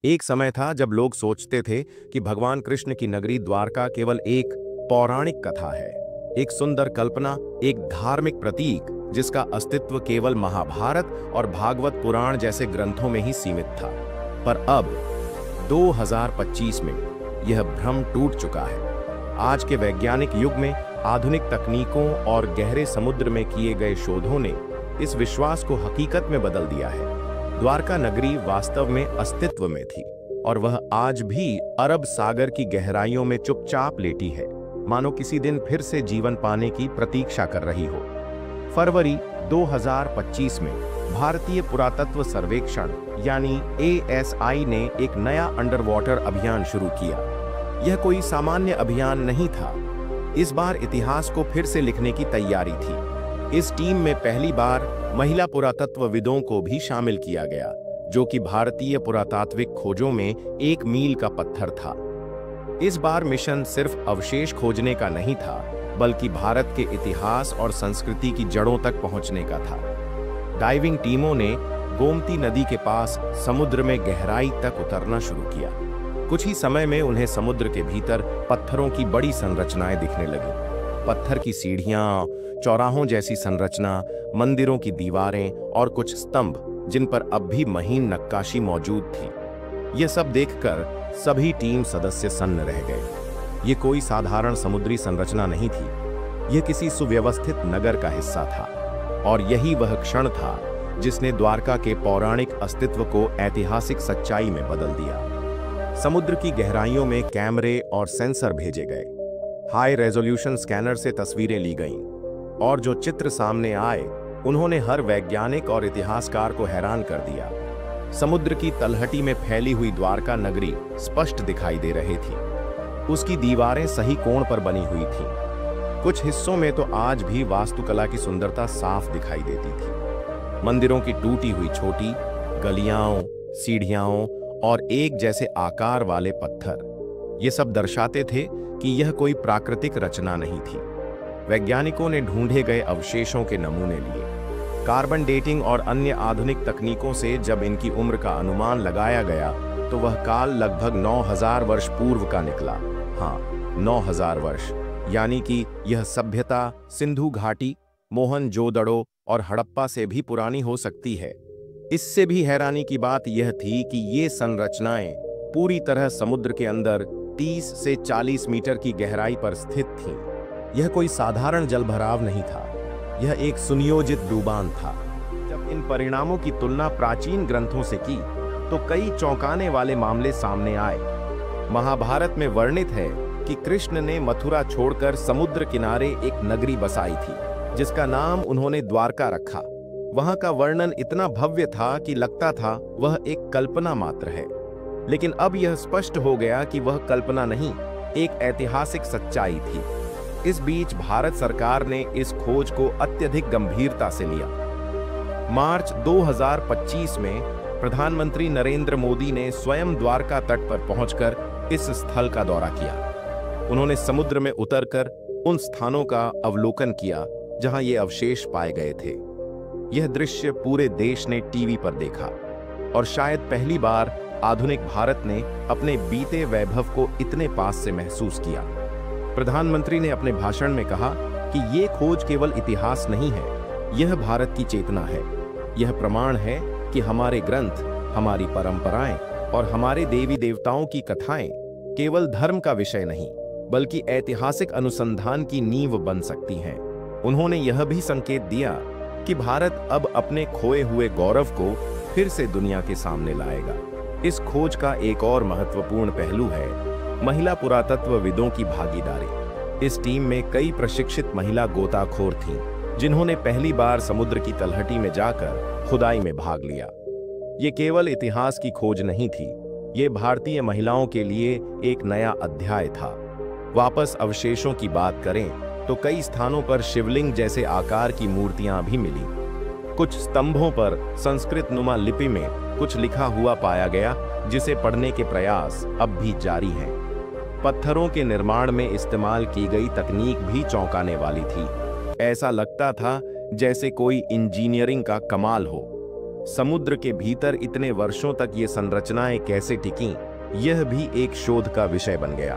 एक समय था जब लोग सोचते थे कि भगवान कृष्ण की नगरी द्वारका केवल एक पौराणिक कथा है, एक सुंदर कल्पना, एक धार्मिक प्रतीक जिसका अस्तित्व केवल महाभारत और भागवत पुराण जैसे ग्रंथों में ही सीमित था। पर अब 2025 में यह भ्रम टूट चुका है। आज के वैज्ञानिक युग में आधुनिक तकनीकों और गहरे समुद्र में किए गए शोधों ने इस विश्वास को हकीकत में बदल दिया है। द्वारका नगरी वास्तव में अस्तित्व में थी और वह आज भी अरब सागर की गहराइयों में चुपचाप लेटी है, मानो किसी दिन फिर से जीवन पाने की प्रतीक्षा कर रही हो। फरवरी 2025 में भारतीय पुरातत्व सर्वेक्षण यानी ASI ने एक नया अंडर वाटर अभियान शुरू किया। यह कोई सामान्य अभियान नहीं था। इस बार इतिहास को फिर से लिखने की तैयारी थी। इस टीम में पहली बार महिला पुरातत्वविदों को भी शामिल किया गया, जो कि भारतीय पुरातात्विक खोजों में एक मील का पत्थर था। इस बार मिशन सिर्फ अवशेष खोजने का नहीं था, बल्कि भारत के इतिहास और संस्कृति की जड़ों तक पहुंचने का था। डाइविंग टीमों ने गोमती नदी के पास समुद्र में गहराई तक उतरना शुरू किया। कुछ ही समय में उन्हें समुद्र के भीतर पत्थरों की बड़ी संरचनाएं दिखने लगीं। पत्थर की सीढ़ियां, चौराहों जैसी संरचना, मंदिरों की दीवारें और कुछ स्तंभ जिन पर अब भी महीन नक्काशी मौजूद थी। यह सब देखकर सभी टीम सदस्य सन्न रह गए। ये कोई साधारण समुद्री संरचना नहीं थी, यह किसी सुव्यवस्थित नगर का हिस्सा था। और यही वह क्षण था जिसने द्वारका के पौराणिक अस्तित्व को ऐतिहासिक सच्चाई में बदल दिया। समुद्र की गहराइयों में कैमरे और सेंसर भेजे गए, हाई रेजोल्यूशन स्कैनर से तस्वीरें ली गईं, और जो चित्र सामने आए उन्होंने हर वैज्ञानिक और इतिहासकार को हैरान कर दिया। समुद्र की तलहटी में फैली हुई द्वारका नगरी स्पष्ट दिखाई दे रही थी। उसकी दीवारें सही कोण पर बनी हुई थीं। कुछ हिस्सों में तो आज भी वास्तुकला की सुंदरता साफ दिखाई देती थी। मंदिरों की टूटी हुई छोटी गलियाओं, सीढ़ियाओं और एक जैसे आकार वाले पत्थर, ये सब दर्शाते थे कि यह कोई प्राकृतिक रचना नहीं थी। वैज्ञानिकों ने ढूंढे गए अवशेषों के नमूने लिए। कार्बन डेटिंग और अन्य आधुनिक तकनीकों से जब इनकी उम्र का अनुमान लगाया गया तो वह काल लगभग 9000 वर्ष पूर्व का निकला। हाँ, 9000 वर्ष, यानी कि यह सभ्यता सिंधु घाटी, मोहनजोदड़ो और हड़प्पा से भी पुरानी हो सकती है। इससे भी हैरानी की बात यह थी कि ये संरचनाएं पूरी तरह समुद्र के अंदर 30 से 40 मीटर की गहराई पर स्थित थीं। यह कोई साधारण जलभराव नहीं था, यह एक सुनियोजित डूबान था। जब इन परिणामों की तुलना प्राचीन ग्रंथों से की तो कई चौंकाने वाले मामले सामने आए। महाभारत में वर्णित है कि कृष्ण ने मथुरा छोड़कर समुद्र किनारे एक नगरी बसाई थी, जिसका नाम उन्होंने द्वारका रखा। वहां का वर्णन इतना भव्य था कि लगता था वह एक कल्पना मात्र है। लेकिन अब यह स्पष्ट हो गया कि वह कल्पना नहीं, एक ऐतिहासिक सच्चाई थी। इस बीच भारत सरकार ने इस खोज को अत्यधिक गंभीरता से लिया। मार्च 2025 में प्रधानमंत्री नरेंद्र मोदी ने स्वयं द्वारका तट पर पहुंचकर इस स्थल का दौरा किया। उन्होंने समुद्र में उतरकर उन स्थानों का अवलोकन किया जहां ये अवशेष पाए गए थे। यह दृश्य पूरे देश ने टीवी पर देखा और शायद पहली बार आधुनिक भारत ने अपने बीते वैभव को इतने पास से महसूस किया। प्रधानमंत्री ने अपने भाषण में कहा कि ये खोज केवल इतिहास नहीं है, यह भारत की चेतना है। यह प्रमाण है कि हमारे ग्रंथ, हमारी परंपराएं और हमारे देवी देवताओं की कथाएं केवल धर्म का विषय नहीं, बल्कि ऐतिहासिक अनुसंधान की नींव बन सकती हैं। उन्होंने यह भी संकेत दिया कि भारत अब अपने खोए हुए गौरव को फिर से दुनिया के सामने लाएगा। इस खोज का एक और महत्वपूर्ण पहलू है महिला पुरातत्वविदों की भागीदारी। इस टीम में कई प्रशिक्षित महिला गोताखोर थीं, जिन्होंने पहली बार समुद्र की तलहटी में जाकर खुदाई में भाग लिया। ये केवल इतिहास की खोज नहीं थी, ये भारतीय महिलाओं के लिए एक नया अध्याय था। वापस अवशेषों की बात करें तो कई स्थानों पर शिवलिंग जैसे आकार की मूर्तियां भी मिली। कुछ स्तंभों पर संस्कृत नुमा लिपि में कुछ लिखा हुआ पाया गया, जिसे पढ़ने के प्रयास अब भी जारी हैं। पत्थरों के निर्माण में इस्तेमाल की गई तकनीक भी चौंकाने वाली थी। ऐसा लगता था जैसे कोई इंजीनियरिंग का कमाल हो। समुद्र के भीतर इतने वर्षों तक ये संरचनाएं कैसे टिकीं, यह भी एक शोध का विषय बन गया।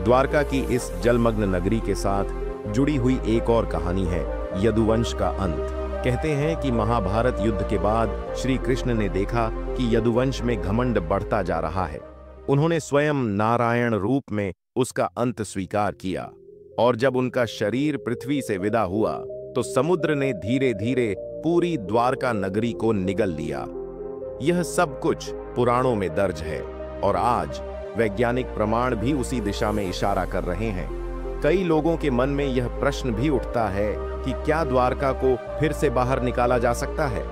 द्वारका की इस जलमग्न नगरी के साथ जुड़ी हुई एक और कहानी है यदुवंश का अंत। कहते हैं कि महाभारत युद्ध के बाद श्री कृष्ण ने देखा कि यदुवंश में घमंड बढ़ता जा रहा है। उन्होंने स्वयं नारायण रूप में उसका अंत स्वीकार किया, और जब उनका शरीर पृथ्वी से विदा हुआ तो समुद्र ने धीरे धीरे पूरी द्वारका नगरी को निगल लिया। यह सब कुछ पुराणों में दर्ज है और आज वैज्ञानिक प्रमाण भी उसी दिशा में इशारा कर रहे हैं। कई लोगों के मन में यह प्रश्न भी उठता है कि क्या द्वारका को फिर से बाहर निकाला जा सकता है?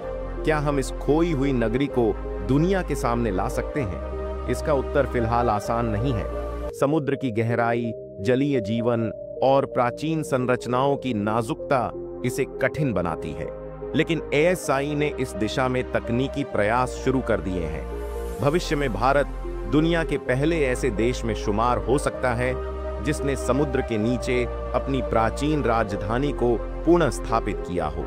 क्या हम इस खोई हुई नगरी को दुनिया के सामने ला सकते हैं? इसका उत्तर फिलहाल आसान नहीं है। समुद्र की गहराई, जलीय जीवन और प्राचीन संरचनाओं की नाजुकता इसे कठिन बनाती है, लेकिन ASI ने इस दिशा में तकनीकी प्रयास शुरू कर दिए हैं। भविष्य में भारत दुनिया के पहले ऐसे देश में शुमार हो सकता है जिसने समुद्र के नीचे अपनी प्राचीन राजधानी को पुनः स्थापित किया हो।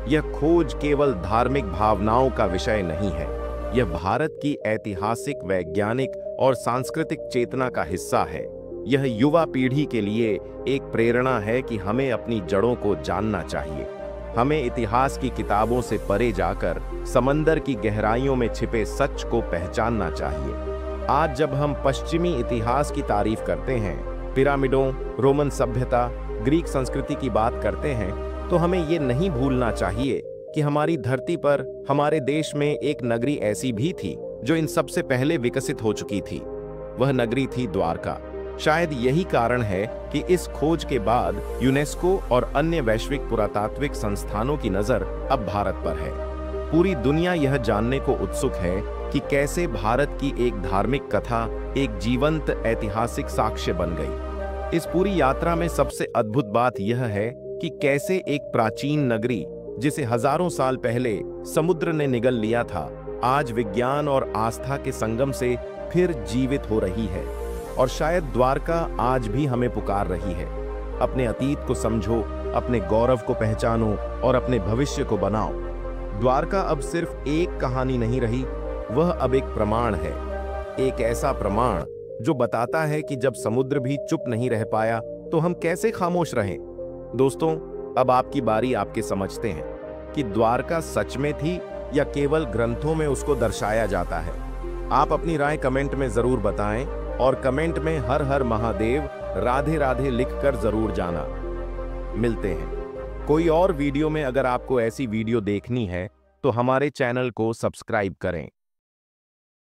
यह खोज केवल धार्मिक भावनाओं का विषय नहीं है, यह भारत की ऐतिहासिक, वैज्ञानिक और सांस्कृतिक चेतना का हिस्सा है। यह युवा पीढ़ी के लिए एक प्रेरणा है कि हमें अपनी जड़ों को जानना चाहिए। हमें इतिहास की किताबों से परे जाकर समंदर की गहराइयों में छिपे सच को पहचानना चाहिए। आज जब हम पश्चिमी इतिहास की तारीफ करते हैं, पिरामिडों, रोमन सभ्यता, ग्रीक संस्कृति की बात करते हैं, तो हमें ये नहीं भूलना चाहिए कि हमारी धरती पर, हमारे देश में एक नगरी ऐसी भी थी जो इन सबसे पहले विकसित हो चुकी थी। वह नगरी थी द्वारका। शायद यही कारण है कि इस खोज के बाद यूनेस्को और अन्य वैश्विक पुरातात्विक संस्थानों की नजर अब भारत पर है। पूरी दुनिया यह जानने को उत्सुक है कि कैसे भारत की एक धार्मिक कथा एक जीवंत ऐतिहासिक साक्ष्य बन गई। इस पूरी यात्रा में सबसे अद्भुत बात यह है कि कैसे एक प्राचीन नगरी, जिसे हजारों साल पहले समुद्र ने निगल लिया था, आज विज्ञान और आस्था के संगम से फिर जीवित हो रही है। और शायद द्वारका आज भी हमें पुकार रही है। अपने अतीत को समझो, अपने गौरव को पहचानो और अपने भविष्य को बनाओ। द्वारका अब सिर्फ एक कहानी नहीं रही, वह अब एक प्रमाण है। एक ऐसा प्रमाण जो बताता है कि जब समुद्र भी चुप नहीं रह पाया तो हम कैसे खामोश रहें। दोस्तों, अब आपकी बारी। आपके समझते हैं कि द्वारका सच में थी या केवल ग्रंथों में उसको दर्शाया जाता है? आप अपनी राय कमेंट में जरूर बताएं और कमेंट में हर हर महादेव, राधे राधे लिखकर जरूर जाना। मिलते हैं कोई और वीडियो में। अगर आपको ऐसी वीडियो देखनी है तो हमारे चैनल को सब्सक्राइब करें।